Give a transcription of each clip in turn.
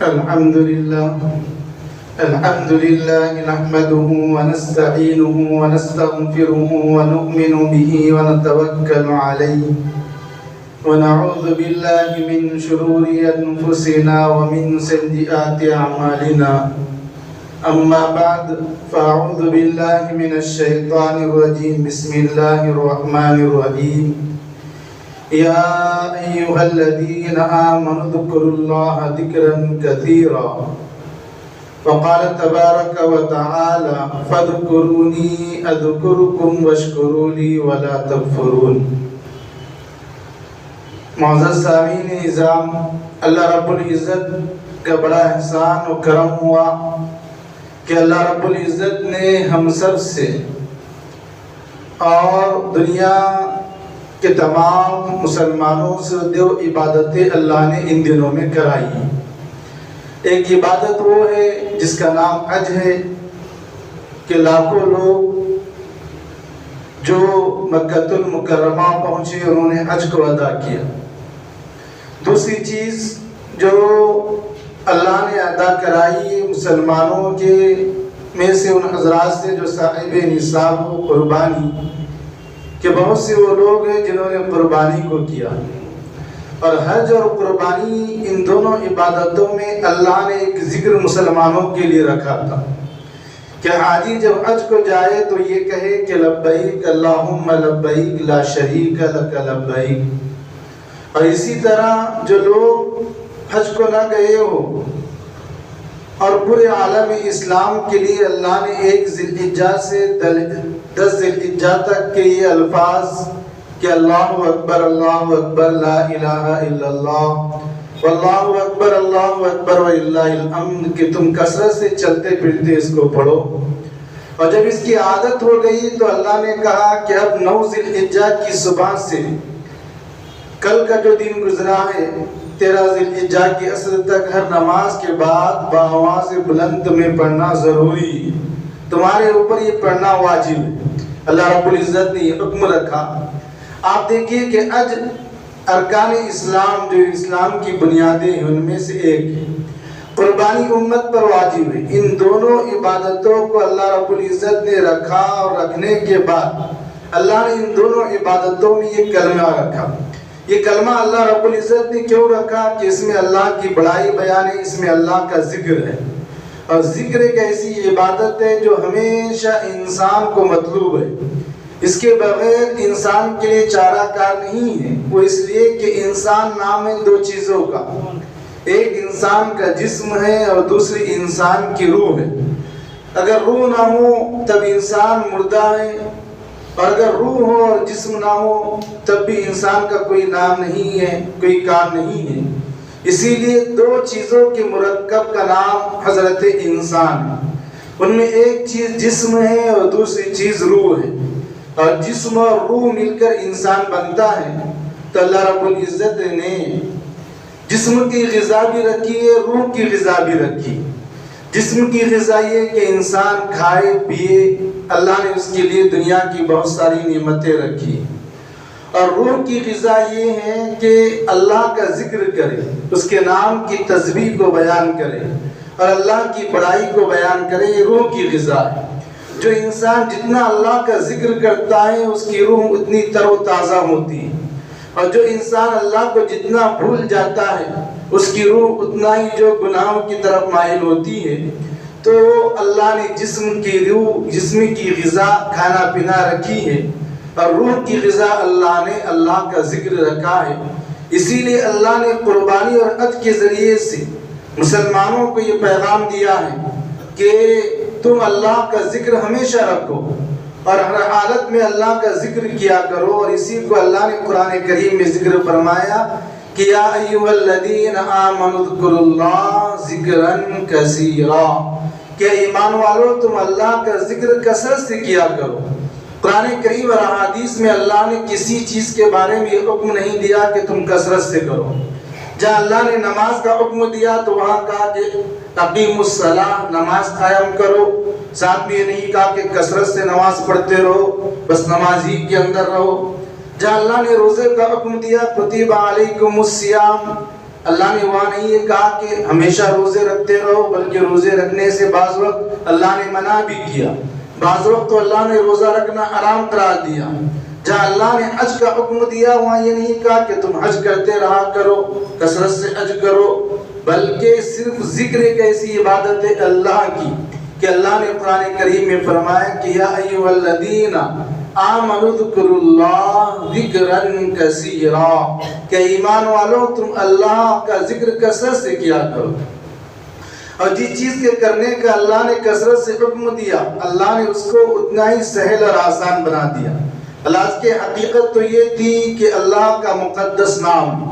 الحمد لله نحمده ونستعينه ونستغفره ونؤمن به ونتوكل عليه ونعوذ بالله من شرور أنفسنا ومن سيئات أعمالنا. أما بعد فأعوذ بالله من الشيطان الرجيم. بسم الله الرحمن الرحيم. يا أيها الذين آمنوا اذكروا الله ذكرا كثيرا وقال تبارك وتعالى فاذكروني أذكركم واشكروا لي ولا تكفرون. معزز سامعین نظام، اللہ رب العزت کا بڑا احسان و کرم ہوا کہ اللہ رب العزت نے ہم سب سے اور دنیا کے تمام مسلمانوں سے دو عبادتیں اللہ نے ان دنوں میں کرائی. ایک عبادت وہ ہے جس کا نام حج ہے کہ لاکھوں لوگ جو مکہ المکرمہ پہنچے انہوں نے حج کو ادا کیا. دوسری چیز جو اللہ نے ادا کرائی مسلمانوں کے میں سے ان حضرات سے جو صاحب نصاب و قربانی کہ بہت سے وہ لوگ ہیں جنہوں نے قربانی کو کیا. اور حج اور قربانی ان دونوں عبادتوں میں اللہ نے ایک ذکر مسلمانوں کے لیے رکھا تھا کہ حاجی جب حج کو جائے تو یہ کہے کہ لبیک اللہم لبیک لا شریک لک لبیک. اور اسی طرح جو لوگ حج کو نہ گئے ہو اور پورے عالم اسلام کے لیے اللہ نے ایک ذی الحجہ سے 10 ذی الحجہ تک کے یہ الفاظ کہ اللہ اکبر لا الہ الا اللہ واللہ اکبر وللہ الحمد کہ تم کثرت سے چلتے پھرتے اس کو پڑھو. اور جب اس کی عادت ہو گئی تو اللہ نے کہا کہ اب 9 ذی الحجہ کی صبح سے کل کا جو دن گزرا ہے 13 ذی الحجہ کی عصر تک ہر نماز کے بعد بآواز بلند میں پڑھنا ضروری ہے. تمہارے اوپر یہ پڑھنا واجب ہے. اللہ رب العزت نے یہ حکم رکھا. آپ دیکھیے کہ حج ارکان اسلام جو اسلام کی بنیادیں ہیں ان میں سے ایک ہے. قربانی امت پر واجب ہے. ان دونوں عبادتوں کو اللہ رب العزت نے رکھا اور رکھنے کے بعد اللہ نے ان دونوں عبادتوں میں یہ کلمہ رکھا. یہ کلمہ اللہ رب العزت نے کیوں رکھا کہ اس میں اللہ کی بڑائی بیان ہے, اس میں اللہ کا ذکر ہے. اور ذکر ایک ایسی عبادت ہے جو ہمیشہ انسان کو مطلوب ہے. اس کے بغیر انسان کے لیے چارہ کار نہیں ہے. وہ اس لیے کہ انسان نام ہے 2 چیزوں کا. ایک انسان کا جسم ہے اور دوسری انسان کی روح ہے. اگر روح نہ ہو تب انسان مردہ ہے, اور اگر روح ہو اور جسم نہ ہو تب بھی انسان کا کوئی نام نہیں ہے, کوئی کام نہیں ہے. اسی لیے 2 چیزوں کے مرکب کا نام حضرت انسان ہے. ان میں ایک چیز جسم ہے اور دوسری چیز روح ہے. اور جسم اور روح مل کر انسان بنتا ہے. تو اللہ رب العزت نے جسم کی غذا بھی رکھی ہے, روح کی غذا بھی رکھی. جسم کی غذا یہ کہ انسان کھائے پیے, اللہ نے اس کے لیے دنیا کی بہت ساری نعمتیں رکھی. اور روح کی غذا یہ ہے کہ اللہ کا ذکر کرے, اس کے نام کی تسبیح کو بیان کرے اور اللہ کی بڑائی کو بیان کرے. یہ روح کی غذا ہے. جو انسان جتنا اللہ کا ذکر کرتا ہے اس کی روح اتنی تر و تازہ ہوتی ہے, اور جو انسان اللہ کو جتنا بھول جاتا ہے اس کی روح اتنا ہی جو گناہوں کی طرف مائل ہوتی ہے. تو اللہ نے جسم کی غذا کھانا پینا رکھی ہے, اور روح کی غذا اللہ نے اللہ کا ذکر رکھا ہے. اسی لیے اللہ نے قربانی اور حج کے ذریعے سے مسلمانوں کو یہ پیغام دیا ہے کہ تم اللہ کا ذکر ہمیشہ رکھو اور ہر حالت میں اللہ کا ذکر کیا کرو. اور اسی کو اللہ نے قرآن کریم میں ذکر فرمایا کہ یا ایھا الذین آمنوا اذکروا اللہ ذکرا کثیرا کہ ایمان والو تم اللہ کا ذکر کثرت سے کیا کرو. قرآن کریم اور احادیث میں اللہ نے کسی چیز کے بارے میں یہ حکم نہیں دیا کہ تم کثرت سے کرو. جہاں اللہ نے نماز کا حکم دیا تو وہاں کہا کہ اقیموا الصلاۃ, نماز قائم کرو. ساتھ میں یہ نہیں کہا کہ کثرت سے نماز پڑھتے رہو, بس نماز ہی کے اندر رہو. جہاں اللہ نے روزے کا حکم دیا کتب علیکم الصیام, اللہ نے وہاں نہیں یہ کہا کہ ہمیشہ روزے رکھتے رہو، بلکہ روزے رکھنے سے بعض وقت اللہ نے منع بھی کیا، بعض وقت تو اللہ نے روزہ رکھنا حرام قرار دیا۔ جہاں اللہ نے حج کا حکم دیا وہاں یہ نہیں کہا کہ تم حج کرتے رہا کرو، کثرت سے حج کرو، بلکہ صرف ذکر ایک ایسی عبادت ہے اللہ کی کہ اللہ نے قرآن کریم میں فرمایا کہ یا ایھا الذین آمنوا اذکروا اللہ ذکرا کثیرا، کہ ایمان والو تم اللہ کا ذکر کثرت سے کیا کرو۔ اور جس چیز کے کرنے کا اللہ نے کثرت سے حکم دیا، اللہ نے اس کو اتنا ہی سہل اور آسان بنا دیا۔ اللہ کی حقیقت تو یہ تھی کہ اللہ کا مقدس نام،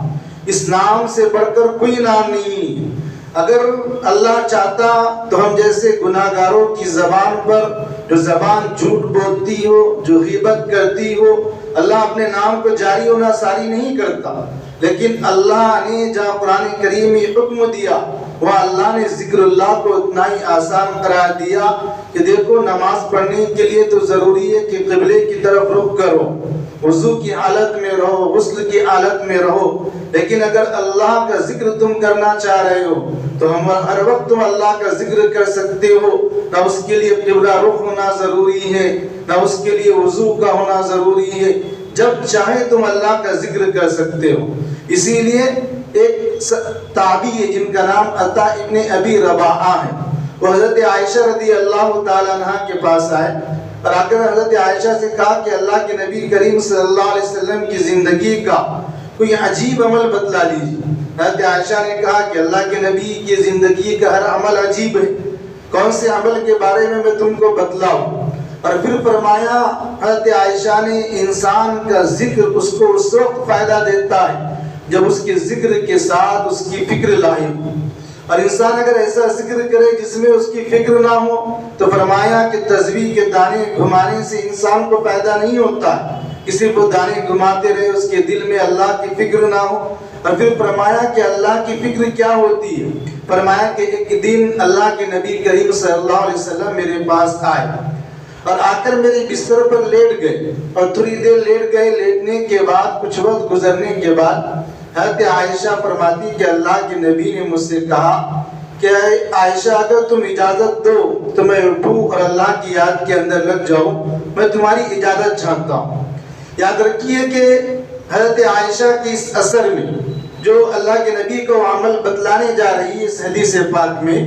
اس نام سے بڑھ کر کوئی نام نہیں۔ اگر اللہ چاہتا تو ہم جیسے گناہگاروں کی زبان پر، جو زبان جھوٹ بولتی ہو، جو غیبت کرتی ہو، اللہ اپنے نام کو جاری ہونا ساری نہیں کرتا، لیکن اللہ نے جہاں قرآن کریم میں حکم دیا وہاں اللہ نے ذکر اللہ کو اتنا ہی آسان قرار دیا کہ دیکھو نماز پڑھنے کے لیے تو ضروری ہے کہ قبلے کی طرف رخ کرو، وضو کی حالت میں رہو، غسل کی حالت میں رہو، لیکن اگر اللہ کا ذکر تم کرنا چاہ رہے ہو تو ہم ہر وقت تم اللہ کا ذکر کر سکتے ہو، نہ اس کے لیے قبلہ رخ ہونا ضروری ہے، نہ اس کے لیے وضو کا ہونا ضروری ہے، جب چاہے تم اللہ کا ذکر کر سکتے ہو۔ اسی لیے ایک تابعی ہے جن کا نام عطا ابن ابی رباحہ ہے، وہ حضرت عائشہ رضی اللہ تعالیٰ عنہ کے پاس آئے اور آ کر حضرت عائشہ سے کہا کہ اللہ کے نبی کریم صلی اللہ علیہ وسلم کی زندگی کا کوئی عجیب عمل بتلا دیجیے۔ حضرت عائشہ نے کہا کہ اللہ کے نبی کی زندگی کا ہر عمل عجیب ہے، کون سے عمل کے بارے میں تم کو بتلاؤں؟ اور پھر فرمایا حضرت عائشہ نے انسان کا ذکر اس کو اس وقت فائدہ دیتا ہے جب اس کے ذکر کے ساتھ اس کی فکر لاحق ہو، اور انسان اگر ایسا ذکر کرے جس میں اس کی فکر نہ ہو تو فرمایا کہ تسبیح کے دانے گھمانے سے انسان کو فائدہ نہیں ہوتا، کسی کو دانے گھماتے رہے اس کے دل میں اللہ کی فکر نہ ہو۔ اور پھر فرمایا کہ اللہ کی فکر کیا ہوتی ہے؟ فرمایا کہ ایک دن اللہ کے نبی کریم صلی اللہ علیہ وسلم میرے پاس آئے اور آ کر میرے بستر پر لیٹ گئے، اور تھوڑی دیر لیٹ گئے، لیٹنے کے بعد کچھ وقت گزرنے کے بعد حضرت عائشہ فرماتی کہ اللہ کے نبی نے مجھ سے کہا کہ عائشہ اگر تم اجازت دو تو میں اٹھوں اور اللہ کی یاد کے اندر لگ جاؤں، میں تمہاری اجازت چاہتا ہوں۔ یاد رکھیے کہ حضرت عائشہ کی اس اثر میں جو اللہ کے نبی کو عمل بتلانے جا رہی ہے اس حدیث پاک میں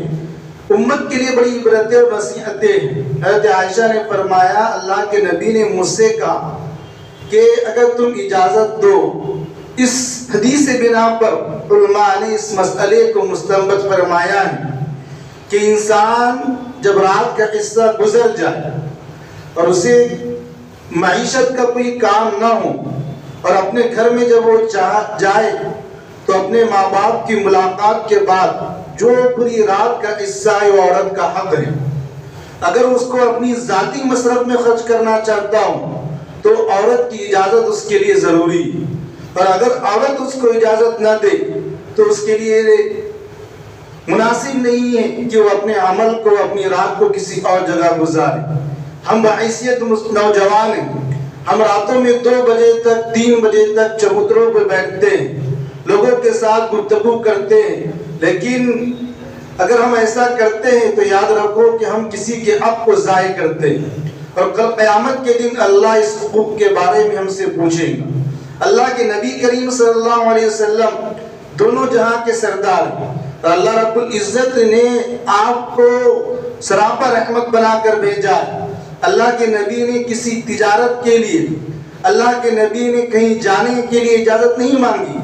امت کے لیے بڑی عبرتیں اور نصیحتیں ہیں۔ حضرت عائشہ نے فرمایا اللہ کے نبی نے مجھ سے کہا کہ اگر تم اجازت دو، اس حدیث بنا پر علماء نے اس مسئلے کو مستنبط فرمایا ہے کہ انسان جب رات کا حصہ گزر جائے اور اسے معیشت کا کوئی کام نہ ہو اور اپنے گھر میں جب وہ جائے تو اپنے ماں باپ کی ملاقات کے بعد جو پوری رات کا حصہ ہے وہ عورت کا حق ہے۔ اگر اس کو اپنی ذاتی مصرف میں خرچ کرنا چاہتا ہوں تو عورت کی اجازت اس کے لیے ضروری ہے، اور اگر عورت اس کو اجازت نہ دے تو اس کے لیے مناسب نہیں ہے کہ وہ اپنے عمل کو، اپنی رات کو کسی اور جگہ گزارے۔ ہم بحیثیت نوجوان ہیں، ہم راتوں میں 2 بجے تک 3 بجے تک چبوتروں پہ بیٹھتے ہیں، لوگوں کے ساتھ گفتگو کرتے ہیں، لیکن اگر ہم ایسا کرتے ہیں تو یاد رکھو کہ ہم کسی کے حق کو ضائع کرتے ہیں، اور کل قیامت کے دن اللہ اس حقوق کے بارے میں ہم سے پوچھے گا۔ اللہ کے نبی کریم صلی اللہ علیہ وسلم دونوں جہاں کے سردار ہیں، اور اللہ رب العزت نے آپ کو سراپا رحمت بنا کر بھیجا ہے۔ اللہ کے نبی نے کسی تجارت کے لیے، اللہ کے نبی نے کہیں جانے کے لیے اجازت نہیں مانگی،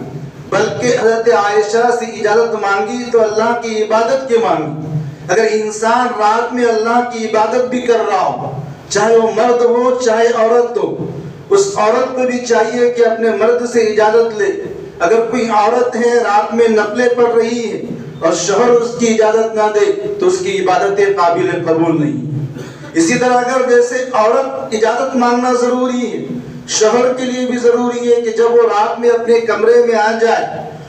بلکہ حضرت عائشہ سے اجازت مانگی تو اللہ کی عبادت کے مانگی۔ اگر انسان رات میں اللہ کی عبادت بھی کر رہا ہو، چاہے وہ مرد ہو چاہے عورت ہو، اس عورت کو بھی چاہیے کہ اپنے مرد سے اجازت لے۔ اگر کوئی عورت ہے رات میں نفلیں پڑھ رہی ہے اور شوہر اس کی اجازت نہ دے تو اس کی عبادتیں قابل قبول نہیں۔ اسی طرح اگر جیسے عورت اجازت مانگنا ضروری ہے، شوہر کے لیے بھی ضروری ہے کہ جب وہ رات میں اپنے کمرے میں آ جائے،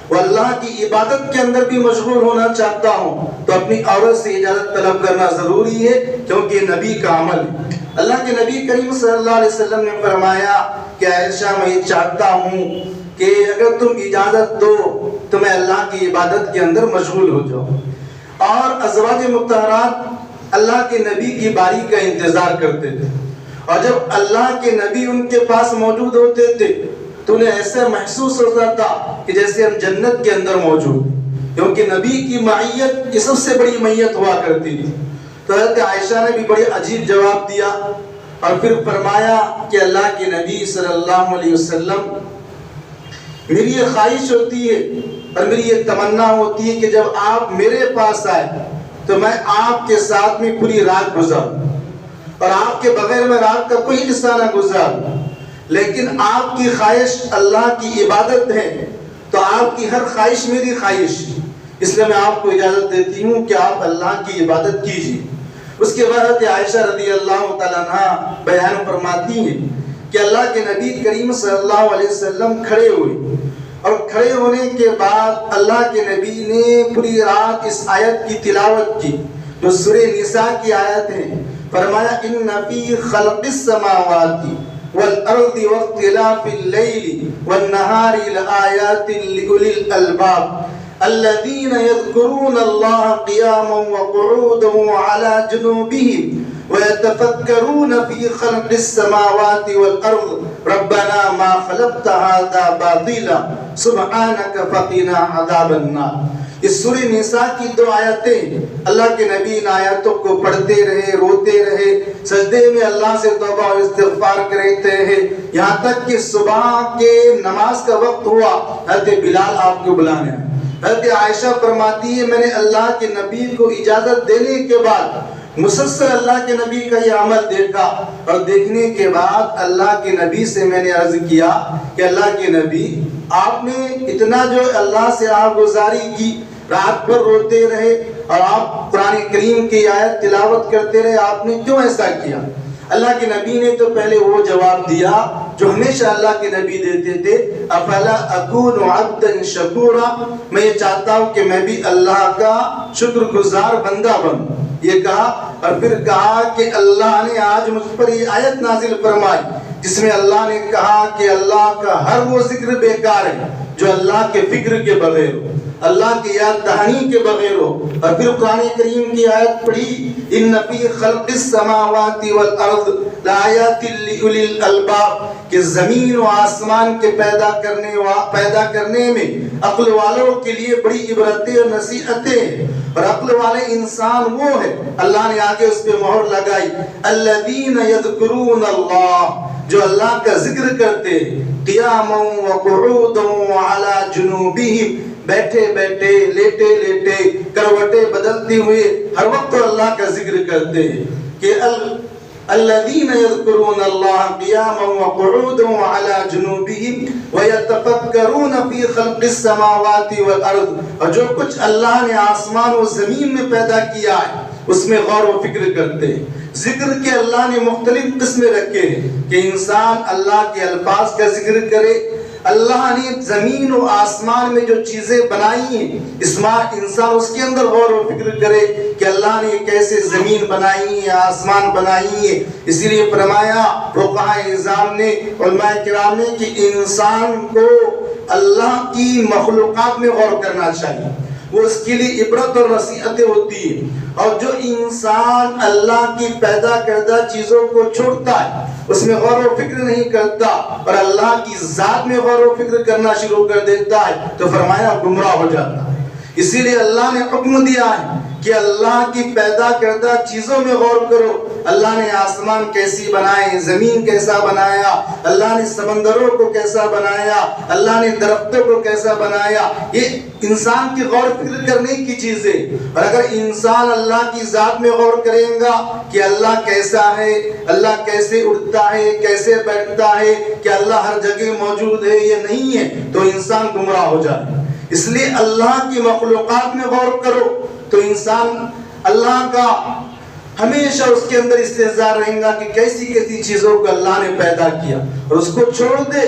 وہ اللہ کی عبادت کے اندر بھی مشغول ہونا چاہتا ہوں تو اپنی عورت سے اجازت طلب کرنا ضروری ہے، کیونکہ نبی کا عمل ہے۔ اللہ کے نبی کریم صلی اللہ علیہ وسلم نے فرمایا کہ عائشہ میں یہ چاہتا ہوں کہ اگر تم اجازت دو تو میں اللہ کی عبادت کے اندر مشغول ہو جاؤں. اور ازواج مطہرات اللہ کے نبی کی باری کا انتظار کرتے تھے، اور جب اللہ کے نبی ان کے پاس موجود ہوتے تھے تو انہیں ایسا محسوس ہوتا تھا کہ جیسے ہم جنت کے اندر موجود، کیونکہ نبی کی معیت یہ سب سے بڑی معیت ہوا کرتی تھی. تو حضرت عائشہ نے بھی بڑے عجیب جواب دیا اور پھر فرمایا کہ اللہ کے نبی صلی اللہ علیہ وسلم، میری یہ خواہش ہوتی ہے اور میری یہ تمنا ہوتی ہے کہ جب آپ میرے پاس آئے تو میں آپ کے ساتھ میں پوری رات گزاروں، اور آپ کے بغیر میں رات کا کوئی حصہ نہ گزاروں. لیکن آپ کی خواہش اللہ کی عبادت ہے تو آپ کی ہر خواہش میری خواہش، اس لیے میں آپ کو اجازت دیتی ہوں کہ آپ اللہ کی عبادت کیجیے. اس کے بعد عائشہ رضی اللہ تعالیٰ عنہ بیان فرماتی ہیں کہ اللہ کے نبی کریم صلی اللہ علیہ وسلم کھڑے ہوئے، اور کھڑے ہونے کے بعد اللہ کے نبی نے پوری رات اس آیت کی تلاوت کی جو سورہ نساء کی آیت ہے. فرمایا ان فی خلق السماوات والارض واختلاف اللیل والنہار لآیات لأولی الالباب الذین یذکرون اللہ قیاما وقعودا وعلی جنوبہم ويتفكرون في خلق السماوات والأرض ربنا ما خلقت هذا باطلا سبحانك فقنا عذاب النار. اس سورہ نساء کی دو آیتیں اللہ کے نبی ان آیاتوں کو پڑھتے رہے، روتے رہے، سجدے میں اللہ سے توبہ اور استغفار کرتے رہے، یہاں تک کہ صبح کے نماز کا وقت ہوا. حضرت بلال آپ کو بلانے آئے. حضرت عائشہ فرماتی ہے میں نے اللہ کے نبی کو اجازت دینے کے بعد مسلسل اللہ کے نبی کا یہ عمل دیکھا، اور دیکھنے کے بعد اللہ کے نبی سے میں نے عرض کیا کہ اللہ کے نبی، آپ نے اتنا جو اللہ سے آپ گزاری کی، رات بھر روتے رہے اور آپ قرآن کریم کی آیت تلاوت کرتے رہے، آپ نے کیوں ایسا کیا؟ اللہ کے نبی نے تو پہلے وہ جواب دیا جو ہمیشہ اللہ کے نبی دیتے تھے، افلا اکون عبدا شکورا، میں یہ چاہتا ہوں کہ میں بھی اللہ کا شکر گزار بندہ بنوں. یہ کہا اور پھر کہا کہ اللہ نے آج مجھ پر یہ آیت نازل فرمائی جس میں اللہ نے کہا کہ اللہ کا ہر وہ ذکر بیکار ہے جو اللہ کے فکر کے بغیر ہو، اللہ کی یاد دہانی کے بغیر ہو. اور پھر قرآن کریم کی آیت پڑھی ان فی خلق السماوات والارض لآیات لأولی الالباب، کہ زمین و آسمان کے پیدا کرنے میں عقل والوں کے لیے بڑی عبرتیں اور نصیحتیں ہیں. اور عقل والے انسان وہ ہے، اللہ نے آگے اس پہ مہر لگائی، الذین یذکرون اللہ، جو اللہ کا ذکر کرتے قیاما وقعودا وعلی جنوبہم، بیٹھے بیٹھے، لیٹے لیٹے، کروٹیں بدلتے ہوئے ہر وقت اللہ کا ذکر کرتے ہیں. کہ الذین یذکرون اللہ قیاما وقعودا وعلی جنوبہم ویتفکرون فی خلق السماوات والارض، اور جو کچھ اللہ نے آسمان و زمین میں پیدا کیا ہے اس میں غور و فکر کرتے ہیں. ذکر کے اللہ نے مختلف قسمیں رکھے ہیں کہ انسان اللہ کے الفاظ کا ذکر کرے. اللہ نے زمین و آسمان میں جو چیزیں بنائی ہیں انسان اس کے اندر غور و فکر کرے کہ اللہ نے کیسے زمین بنائی ہے، آسمان بنائی ہے. اسی لیے فرمایا فقہاء اعظام نے، علماء کرام نے، کہ انسان کو اللہ کی مخلوقات میں غور کرنا چاہیے، وہ اس کے لیے عبرت اور نصیحتیں ہوتی ہیں. اور جو انسان اللہ کی پیدا کردہ چیزوں کو چھوڑتا ہے، اس میں غور و فکر نہیں کرتا اور اللہ کی ذات میں غور و فکر کرنا شروع کر دیتا ہے تو فرمایا گمراہ ہو جاتا ہے. اسی لیے اللہ نے حکم دیا ہے کہ اللہ کی پیدا کردہ چیزوں میں غور کرو. اللہ نے آسمان کیسی بنائے، زمین کیسا بنایا، اللہ نے سمندروں کو کیسا بنایا، اللہ نے درختوں کو کیسا بنایا. یہ انسان کی غور فکر کرنے کی چیزیں. اور اگر انسان اللہ کی ذات میں غور کرے گا کہ اللہ کیسا ہے، اللہ کیسے اٹھتا ہے، کیسے بیٹھتا ہے، کہ اللہ ہر جگہ موجود ہے یا نہیں ہے، تو انسان گمراہ ہو جائے. اس لیے اللہ کی مخلوقات میں غور کرو تو انسان اللہ کا ہمیشہ اس کے اندر استحضار رہے گا کہ کیسی کیسی چیزوں کو اللہ نے پیدا کیا. اور اس کو چھوڑ دے،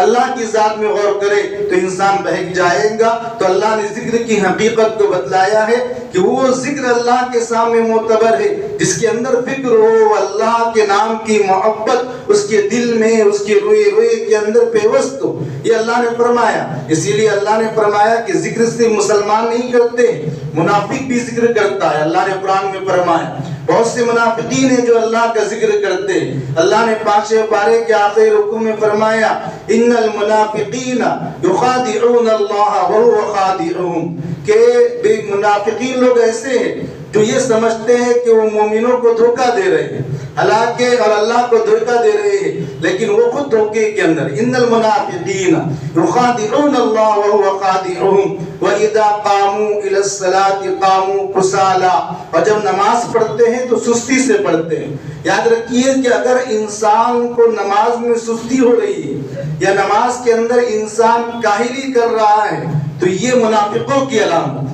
اللہ کی ذات میں غور کرے تو انسان بہک جائے گا. تو اللہ نے ذکر کی حقیقت کو بتلایا ہے کہ وہ ذکر اللہ کے سامنے معتبر ہے جس کے اندر فکر ہو، اللہ کے نام کی محبت اس کے دل میں اس کے روئے کے اندر پیوست ہو، یہ اللہ نے فرمایا۔ اسی لیے اللہ نے فرمایا کہ ذکر سے مسلمان نہیں کرتے، منافق بھی ذکر کرتا ہے۔ اللہ نے قرآن میں فرمایا بہت سے منافقین ہیں جو اللہ کا ذکر کرتے ہیں۔ اللہ نے 5 پارے کے آخری رکوع میں فرمایا ان المنافقین یخادعون اللہ وهو خادعهم، کہ بے منافقین لوگ ایسے ہیں جو یہ سمجھتے ہیں کہ وہ مومنوں کو دھوکہ دے رہے ہیں، حالانکہ اور اللہ کو دھوکہ دے رہے ہیں، لیکن وہ خود دھوکے کے اندر۔ ان المنافقین یخادعون اللہ وهو خادعهم واذا قاموا الى الصلاة قاموا کسالى، اور جب نماز پڑھتے ہیں تو سستی سے پڑھتے ہیں۔ یاد رکھیے کہ اگر انسان کو نماز میں سستی ہو رہی ہے یا نماز کے اندر انسان کاہلی کر رہا ہے تو یہ منافقوں کی علامت۔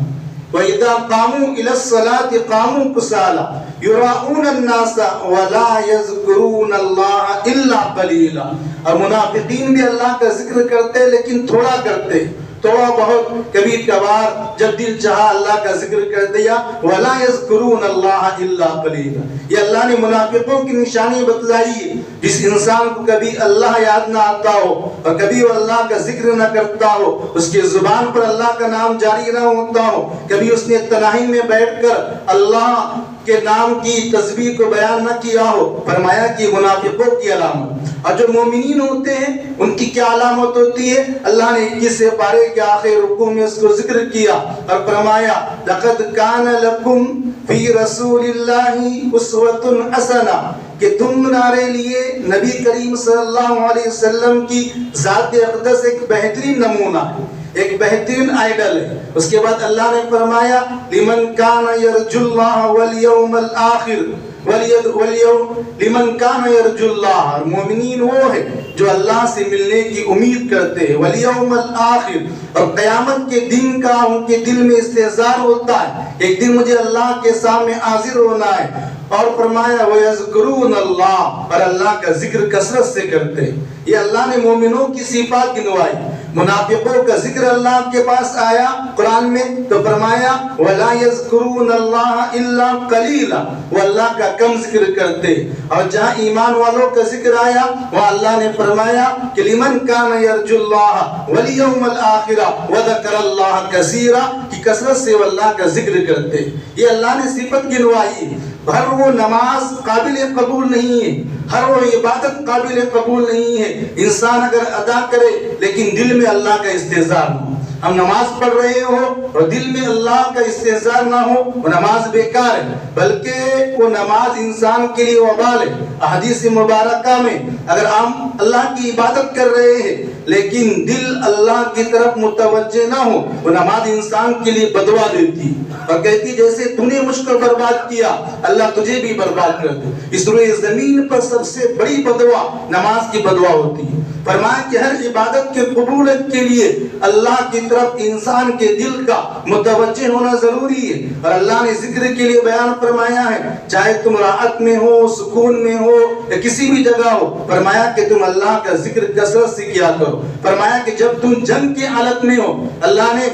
وَإِذَا قَامُوا إِلَى الصَّلَاةِ قَامُوا كُسَالَى يُرَاءُونَ النَّاسَ وَلَا يَذْكُرُونَ اللَّهَ إِلَّا قَلِيلًا، اور منافقین بھی اللہ کا ذکر کرتے لیکن تھوڑا کرتے، تھوڑا بہت، کبھی کبھار جب دل چاہا اللہ کا ذکر کر دیا۔ وَلَا يَذْكُرُونَ اللَّهَ إِلَّا قَلِيلًا، یہ اللہ نے منافقوں کی نشانی بتلائی ہے۔ جس انسان کو کبھی اللہ یاد نہ آتا ہو اور کبھی وہ اللہ کا ذکر نہ کرتا ہو، اس کے زبان پر اللہ کا نام جاری نہ ہوتا ہو، کبھی اس نے تنہائی میں بیٹھ کر اللہ کے نام کی تسبیح کو بیان نہ کیا ہو، فرمایا کہ منافقوں کی علامت۔ اور جو مومنین ہوتے ہیں ان کی کیا علامت ہوتی ہے؟ اللہ نے 21 پارے کے آخر رکوع میں اس کو ذکر کیا اور فرمایا لقد کان لکم فی رسول اللہ اسوۃ حسنہ، کہ تمہارے لیے نبی کریم صلی اللہ علیہ وسلم کی ذات اقدس ایک بہترین نمونہ ہے، ایک بہترین آئیڈل ہے۔ اس کے بعد اللہ نے فرمایا لمن کان یرجو اللہ والیوم الآخر لمن کان یرجو اللہ، اور مومنین وہ ہے جو اللہ سے ملنے کی امید کرتے ہیں، والیوم الآخر، اور قیامت کے دن کا ان کے دل میں استحضار ہوتا ہے، ایک دن مجھے اللہ کے سامنے حاضر ہونا ہے۔ اور فرمایا وَيَذْكُرُونَ اللَّهَ، اور اللہ کا ذکر کثرت سے کرتے۔ یہ اللہ نے مومنوں کی صفات گنوائی۔ منافقوں کا ذکر اللہ کے پاس آیا قرآن میں تو فرمایا وَلَا يَذْكُرُونَ اللَّهَ إِلَّا قَلِيلًا، وہ اللہ کا کم ذکر کرتے۔ اور جہاں ایمان والوں کا ذکر آیا وہاں اللہ نے فرمایا کہ لمن کان یرجو اللہ والیوم الآخر وذکر اللہ کثیرا، کہ کثرت سے وہ اللہ کا ذکر کرتے۔ یہ اللہ نے صفت گنوائی۔ ہر وہ نماز قابل قبول نہیں ہے، ہر وہ عبادت قابل قبول نہیں ہے، انسان اگر ادا کرے لیکن دل میں اللہ کا استحضار نہ ہو۔ ہم نماز پڑھ رہے ہو اور دل میں اللہ کا استحضار نہ ہو، وہ نماز بیکار ہے، بلکہ وہ نماز انسان کے لیے وبال ہے۔ احادیث مبارکہ میں اگر ہم اللہ کی عبادت کر رہے ہیں لیکن دل اللہ کی طرف متوجہ نہ ہو، وہ نماز انسان کے لیے بدعا دیتی اور کہتی جیسے تو نے مجھ کو برباد کیا اللہ تجھے بھی برباد کر دے۔ اس روئے زمین پر سب سے بڑی بدعا نماز کی بدعا ہوتی ہے۔ فرمایا کہ ہر عبادت کے قبولیت کے لیے اللہ کی طرف انسان کے دل کا متوجہ ہونا ضروری ہے، اور اللہ نے ذکر کے لیے بیان فرمایا ہے چاہے تم راحت میں ہو، سکون میں ہو یا کسی بھی جگہ ہو، فرمایا کہ تم اللہ کا ذکر کثرت سے کیا کرو۔ فرمایا کہ جب تم جنگ کی حالت میں ہو، اللہ نے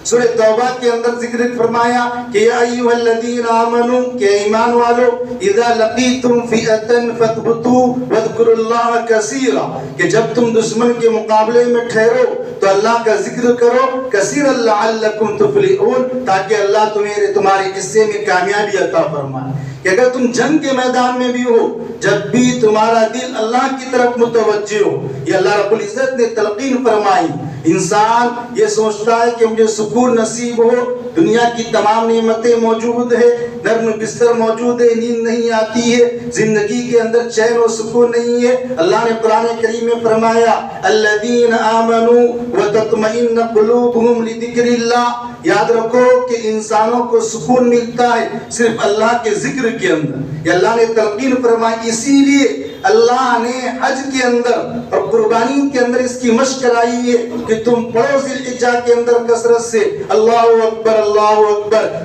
سورہ توبہ کے اندر ذکر فرمایا کہ یا ایھا الذین آمنوا، کہ ایمان والو، اذا لقیتم فئۃ فاثبتوا واذکروا اللہ کثیرا، کہ جب تم دشمن کے مقابلے میں ٹھہرو تو اللہ کا ذکر کرو کثیرا لعلکم تفلحون، تاکہ اللہ تمہارے حصے میں کامیابی عطا فرمائے۔ کہ اگر تم جنگ کے میدان میں بھی ہو، جب بھی تمہارا دل اللہ کی طرف متوجہ ہو، یہ اللہ رب العزت نے تلقین فرمائی۔ انسان یہ سوچتا ہے کہ مجھے سکون نصیب ہو، دنیا کی تمام نعمتیں موجود ہے، نرم بستر موجود ہے، نیند نہیں آتی ہے، زندگی کے اندر چین و سکون نہیں ہے۔ اللہ نے قرآن کریم میں فرمایا الذین آمنوا وتطمئن قلوبهم لذکر اللہ، یاد رکھو کہ انسانوں کو سکون ملتا ہے صرف اللہ کے ذکر کے اندر۔ یہ اللہ نے تلقین فرمائی، اسی لیے اللہ نے حج کے اندر اور قربانی کے اندر اس کی مشق کرائیے کہ تم پڑھو ذی الحجہ کے اندر کثرت سے اللہ اکبر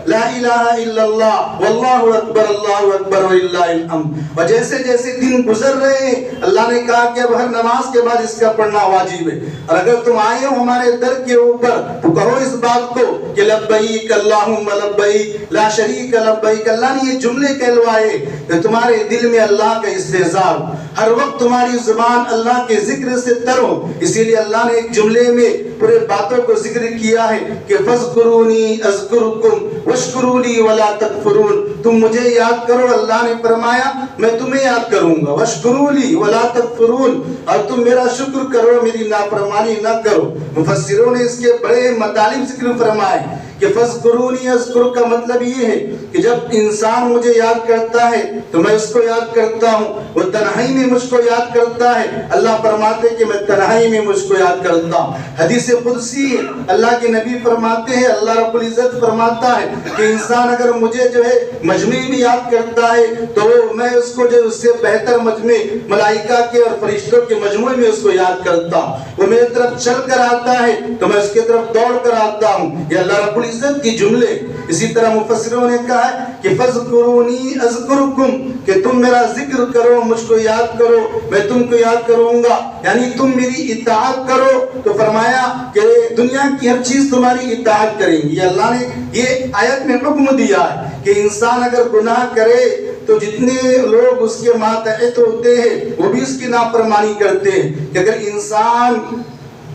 لا الہ الا اللہ واللہ اکبر وللہ الحمد. اور جیسے جیسے دن گزر رہے ہیں اللہ نے کہا کہ اب ہر نماز کے بعد اس کا پڑھنا واجب ہے. اور اگر تم آئے ہو ہمارے در کے اوپر تو کہو اس بات کو کہ لبیک اللہم لبیک لا شریک لبیک. اللہ نے یہ جملے کہلوائے کہ تمہارے دل میں اللہ کا استحضار ہو, ہر وقت تمہاری زبان اللہ کے ذکر سے تر ہو. اسی لیے اللہ نے ایک جملے میں پورے باتوں کو ذکر کیا ہے کہ فذکرونی اذکرکم واشکروا لی ولا تکفرون. تم مجھے یاد کرو, اللہ نے فرمایا میں تمہیں یاد کروں گا, واشکروا لی ولا تکفرون, اور تم میرا شکر کرو میری نافرمانی نہ کرو. مفسروں نے اس کے بڑے مطالب ذکر فرمائے کہ فذکرونی اذکر کا مطلب یہ ہے کہ جب انسان مجھے یاد کرتا ہے تو میں اس کو یاد کرتا ہوں, وہ تنہائی میں مجھ کو یاد کرتا ہے. اللہ فرماتے کہ میں تنہائی میں مجھ کو یاد کرتا ہوں. حدیث قدسی ہے, اللہ کے نبی فرماتے ہیں, اللہ رب العزت فرماتا ہے کہ انسان اگر مجھے جو ہے مجمع میں یاد کرتا ہے تو میں اس کو جو اس سے بہتر مجمع ملائکہ کے اور فرشتوں کے مجموعے میں اس کو یاد کرتا ہوں. وہ میرے طرف چل کر آتا ہے تو میں اس کے طرف دوڑ کر آتا ہوں. یہ اللہ رب العزت کی جملے. اسی طرح مفسروں نے کہا ہے کہ فذکرونی اذکرکم, کہ تم میرا ذکر کرو, مجھ کو یاد کرو, میں تم کو یاد کروں گا. یعنی تم میری اطاعت کرو. تو فرمایا کہ دنیا کی ہر چیز تمہاری اطاعت کریں گی. اللہ نے یہ آیت میں حکم دیا ہے کہ انسان اگر گناہ کرے تو جتنے لوگ اس کے ماتحت ہوتے ہیں وہ بھی اس کی نافرمانی کرتے ہیں. کہ اگر انسان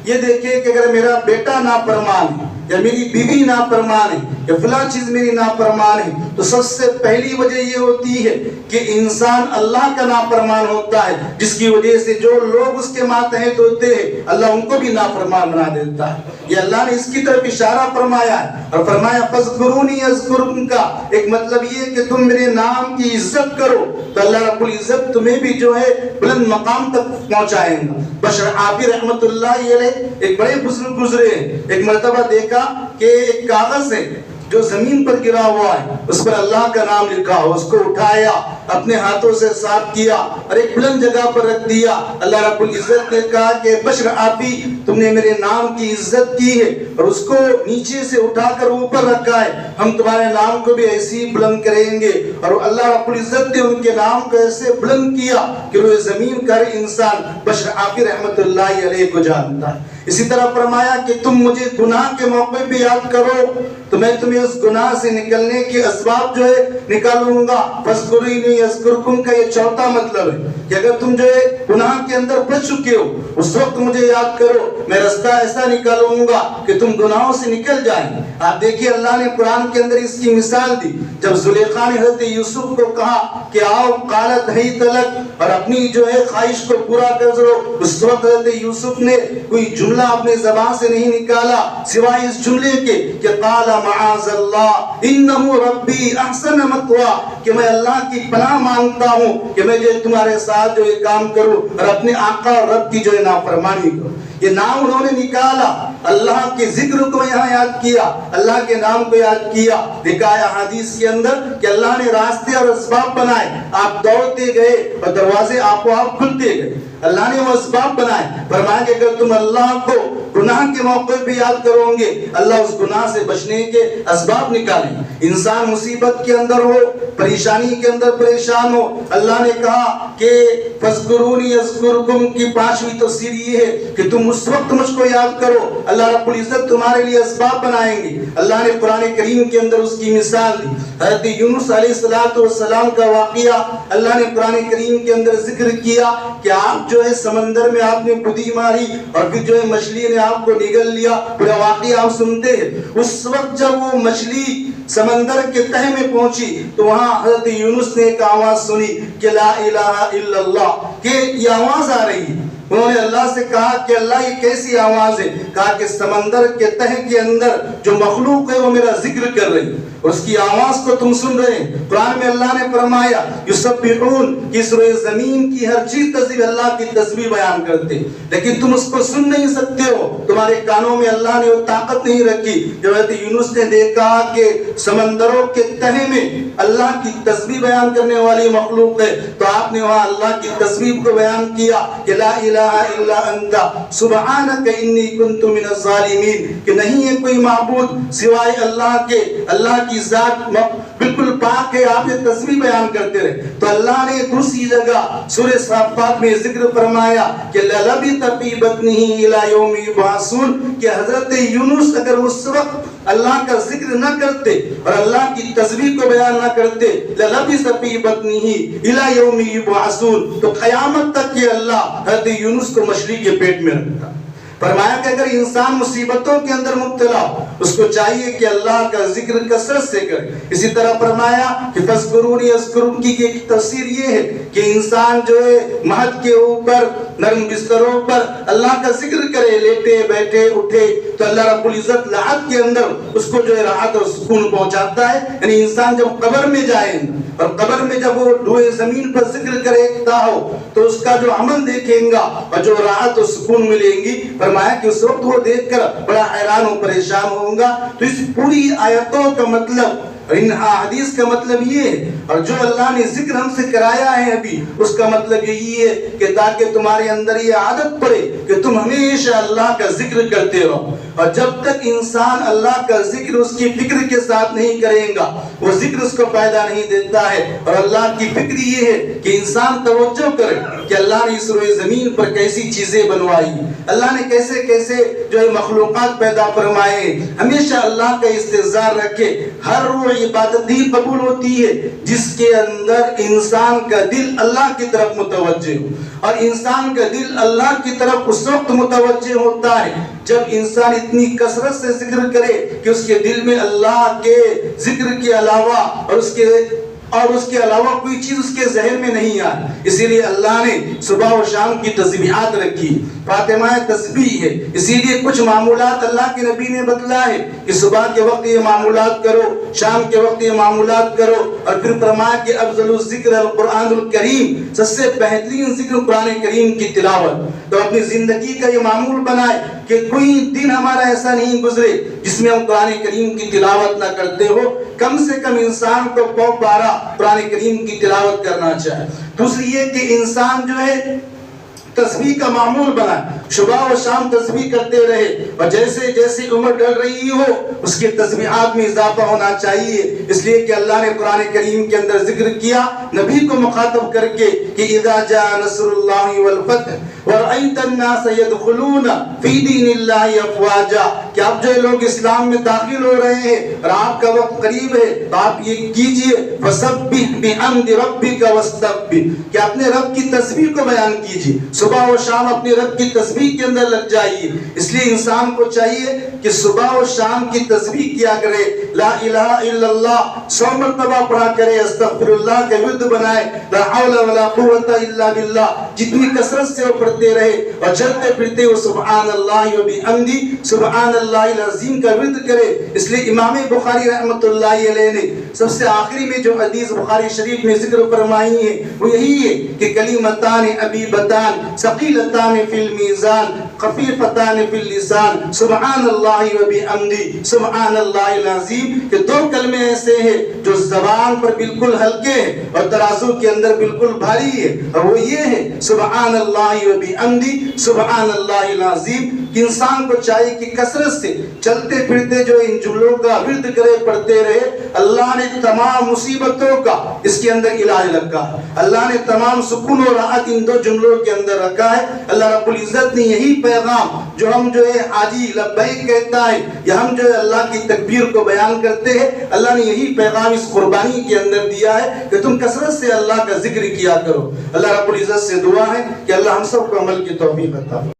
یہ دیکھے کہ اگر میرا بیٹا نافرمان ہے یا میری بیوی نافرمان ہے یا فلاں چیز میری نافرمان ہے, تو سب سے پہلی وجہ یہ ہوتی ہے کہ انسان اللہ کا نافرمان ہوتا ہے, جس کی وجہ سے جو لوگ اس کے ماتحت ہوتے ہیں اللہ ان کو بھی نافرمان بنا دیتا ہے. یہ اللہ نے اس کی طرف اشارہ فرمایا ہے اور فرمایا فذکرونی اذکرکم کا ایک مطلب یہ کہ تم میرے نام کی عزت کرو تو اللہ رب العزت تمہیں بھی جو ہے بلند مقام تک پہنچائیں گا. بشر عابی رحمت اللہ علیہ ایک بڑے بزرگ گزرے ہیں, ایک مرتبہ دیکھا کہ ایک کاغذ ہے جو زمین پر گرا ہوا ہے, اس پر اللہ کا نام لکھا ہو, اس کو اٹھایا, اپنے ہاتھوں سے صاف کیا اور ایک بلند جگہ پر رکھ دیا. اللہ رب العزت نے کہا کہ بشر آپی تم نے میرے نام کی عزت کی ہے اور اس کو نیچے سے اٹھا کر اوپر رکھا ہے, ہم تمہارے نام کو بھی ایسی بلند کریں گے. اور اللہ رب العزت نے ان کے نام کو ایسے بلند کیا کہ وہ زمین کا ہر انسان بشر آپی رحمت اللہ علیہ کو جانتا ہے. اسی طرح فرمایا کہ تم مجھے گناہ کے موقع پہ یاد کرو تو میں تمہیں اس گناہ سے نکلنے کے اسباب جو ہے نکالوں گا. فذکرونی اذکرکم کا یہ چوتھا مطلب ہے کہ اگر تم جو ہے گناہ کے اندر پھنس چکے ہو اس وقت مجھے یاد کرو, میں رستہ ایسا نکالوں گا کہ تم گناہوں سے نکل جائیں. آپ دیکھیے اللہ نے قرآن کے اندر اس کی مثال دی. جب زلیخا نے حضرت یوسف کو کہا کہ آؤ قالت حیت لک, اور اپنی جو ہے خواہش کو پورا کر دو, اس وقت حضرت یوسف نے کوئی جملہ اپنے زبان سے نہیں نکالا سوائے اس جملے کے کہ قال معاذ اللہ انہ ربی احسن مثواہ, کہ میں اللہ کی پناہ مانگتا ہوں کہ میں جو تمہارے ساتھ جو یہ کام کروں اور اپنے آقا اور رب کی جو ہے نافرمانی کروں. یہ نام انہوں نے نکالا, اللہ کے ذکر کو یہاں یاد کیا, اللہ کے نام کو یاد کیا. دکھایا حدیث کے اندر کہ اللہ نے راستے اور اسباب بنائے, آپ دوڑتے گئے اور دروازے آپ کو آپ کھلتے گئے. اللہ نے وہ اسباب بنائے. فرمایا کہ اگر تم اللہ کو گناہ کے موقع پہ یاد کرو گے اللہ اس گناہ سے بچنے کے اسباب نکالیں. انسان مصیبت کے اندر ہو, پریشانی کے اندر پریشان ہو, اللہ نے کہا کہ فذکرونی اذکرکم کی 5ویں تفسیر یہ ہے کہ تم اس وقت مجھ کو یاد کرو, اللہ رب العزت تمہارے لیے اسباب بنائیں گے. اللہ نے قرآن کریم کے اندر اس کی مثال دی. حضرت یونس علیہ السلام کا واقعہ اللہ نے قرآن کریم کے اندر ذکر کیا کہ آپ جو ہے سمندر میں آپ نے کودی ماری اور پھر جو ہے مچھلی نے آپ کو نگل لیا. پورا واقعہ آپ سنتے ہیں. اس وقت جب وہ مچھلی سمندر کے تہہ میں پہنچی تو وہاں حضرت یونس نے ایک آواز سنی کہ لا الہ الا اللہ, کہ یہ آواز آ رہی ہے. انہوں نے اللہ سے کہا کہ اللہ یہ کیسی آواز ہے؟ کہا کہ سمندر کے تہہ کے اندر جو مخلوق ہے وہ میرا ذکر کر رہی ہے. اس کی آواز کو تم سن رہے ہیں۔ قرآن میں اللہ نے فرمایا یسبحون، اس روئے زمین کی ہر چیز تسبیح، اللہ کی تسبیح بیان کرتے، لیکن تم اس کو سن نہیں سکتے ہو، تمہارے کانوں میں اللہ نے وہ طاقت نہیں رکھی۔ جب حضرت یونس نے دیکھا کہ سمندروں کے تہے میں اللہ کی تسبیح بیان کرنے والی مخلوق ہے، تو آپ نے وہاں اللہ کی تسبیح کو بیان کیا کہ لا الہ الا انت سبحانک انی کنت من الظالمین، کہ نہیں ہے کوئی معبود سوائے اللہ کے، اللہ کی ذات بالکل پاک ہے، آپ یہ تسبیح بیان کرتے رہے۔ تو اللہ نے دوسری جگہ سورہ صافات میں ذکر فرمایا کہ لَلَبِثَ فِي بَطْنِهِ إِلَى يَوْمِ يُبْعَثُونَ، کہ حضرت یونس اگر اس وقت اللہ کا ذکر نہ کرتے اور اللہ کی تسبیح کو بیان نہ کرتے، لَلَبِثَ فِي بَطْنِهِ إِلَى يَوْمِ يُبْعَثُونَ، تو قیامت تک یہ اللہ حضرت یونس کو مچھلی کے پیٹ میں رکھتا۔ فرمایا کہ اگر انسان مصیبتوں کے اندر مبتلا ہو، اس کو چاہیے کہ اللہ کا ذکر کثرت سے کرے۔ اسی طرح فرمایا کہ فَاذْكُرُونِي أَذْكُرْكُمْ کی ایک تفسیر یہ ہے کہ انسان جو ہے مہد کے اوپر نرم بستروں پر اللہ کا ذکر کرے، لیٹے بیٹھے اٹھے، تو اللہ رب العزت لحد کے اندر اس کو جو ہے راحت اور سکون پہنچاتا ہے۔ یعنی انسان جب قبر میں جائے اور قبر میں جب وہ روئے زمین پر ذکر کرتا ہو تو اس کا جو عمل دیکھیں گا اور جو راحت اور سکون ملیں گی، فرمایا کہ اس وقت وہ دیکھ کر بڑا حیران و پریشان ہوں گا۔ تو اس پوری آیتوں کا مطلب، ان حدیث کا مطلب یہ ہے، اور جو اللہ نے ذکر ہم سے کرایا ہے ابھی، اس کا مطلب یہی ہے کہ تاکہ تمہارے اندر یہ عادت پڑے کہ تم ہمیشہ اللہ کا ذکر کرتے رہو۔ اور جب تک انسان اللہ کا ذکر اس کی فکر کے ساتھ نہیں کرے گا، وہ ذکر اس کو فائدہ نہیں دیتا ہے۔ اور اللہ کی فکر یہ ہے کہ انسان توجہ کرے کہ اللہ نے اس روئے زمین پر کیسی چیزیں بنوائی، اللہ نے کیسے کیسے جو ہے مخلوقات پیدا فرمائے، ہمیشہ اللہ کا استحضار رکھے۔ ہر وہ عبادت ہی قبول ہوتی ہے جس کے اندر انسان کا دل اللہ کی طرف متوجہ ہو، اور انسان کا دل اللہ کی طرف اس وقت متوجہ ہوتا ہے جب انسان اتنی کثرت سے ذکر کرے کہ اس کے دل میں اللہ کے ذکر کے علاوہ اور اس کے علاوہ کوئی چیز اس کے ذہن میں نہیں آئے۔ اسی لیے اللہ نے صبح و شام کی تسبیحات رکھی، فاطمہ تسبیح ہے۔ اسی لیے کچھ معمولات اللہ کے نبی نے بتلا ہے کہ صبح کے وقت یہ معمولات کرو، شام کے وقت یہ معمولات کرو، اور پھر فرمایا کہ افضل الذکر القرآن الکریم، سب سے بہترین ذکر قرآن کریم کی تلاوت۔ تو اپنی زندگی کا یہ معمول بنائے کہ کوئی دن ہمارا ایسا نہیں گزرے جس میں ہم قرآن کریم کی تلاوت نہ کرتے ہو۔ کم سے کم انسان کو 12 قرآن کریم کی تلاوت کرنا چاہے۔ دوسری یہ کہ انسان جو ہے تسبیح کا معمول بنائے، صبح و شام تسبیح کرتے رہے، اور جیسے جیسے عمر ڈل رہی ہو اس کے تسبیحات میں اضافہ ہونا چاہیے۔ اس لیے کہ اللہ نے قرآن کریم کے اندر ذکر کیا نبی کو مخاطب کر کے کہ اذا جاء نصر اللہ والفتح ورأیت الناس يدخلون فی دین اللہ افواجا، کہ اب جو لوگ اسلام میں داخل ہو رہے ہیں اور آپ کا وقت قریب ہے تو آپ یہ کیجئے فسبح بحمد ربک واستغفر، کہ اپنے رب کی تسبیح کو بیان کیجئے، صبح و شام اپنے رب کی تسبیح کے اندر لگ جائیے۔ اس لیے انسان کو چاہیے کہ صبح و شام کی تسبیح کیا کرے، لا الہ الا اللہ 100 مرتبہ پڑھا کرے، استغفر اللہ کا ورد بنائے، لا حول ولا قوت الا باللہ جتنی کثرت سے وہ پڑھتے رہے، اور چلتے پھرتے وہ سبحان اللہ و بحمدہ سبحان اللہ العظیم کا ورد کرے۔ اس لیے امام بخاری رحمۃ اللہ علیہ نے سب سے آخری میں جو حدیث بخاری شریف میں ذکر فرمائی ہے وہ یہی ہے کہ کلمتان حبیبتان ثقیلتان فی المیزان خفیفتان فی اللسان سبحان اللہ و بحمدہ سبحان اللہ العظیم، کہ 2 کلمے ایسے ہیں جو زبان پر بالکل ہلکے ہیں اور ترازو کے اندر بالکل بھاری ہے، اور وہ یہ ہے سبحان اللہ و بحمدہ سبحان اللہ العظیم۔ کہ انسان کو چاہیے کہ کثرت سے چلتے پھرتے جو ان جملوں کا ورد کرے، پڑھتے رہے۔ اللہ نے تمام مصیبتوں کا اس کے اندر علاج رکھا ہے، اللہ نے تمام سکون و راحت ان 2 جملوں کے اندر رکھا ہے۔ اللہ رب العزت نے یہی پیغام جو ہم جو ہے حاجی لبیک کہتا ہے یا ہم جو ہے اللہ کی تکبیر کو بیان کرتے ہیں، اللہ نے یہی پیغام اس قربانی کے اندر دیا ہے کہ تم کثرت سے اللہ کا ذکر کیا کرو۔ اللہ رب العزت سے دعا ہے کہ اللہ ہم سب کو عمل کی توفیق عطا فرمائے۔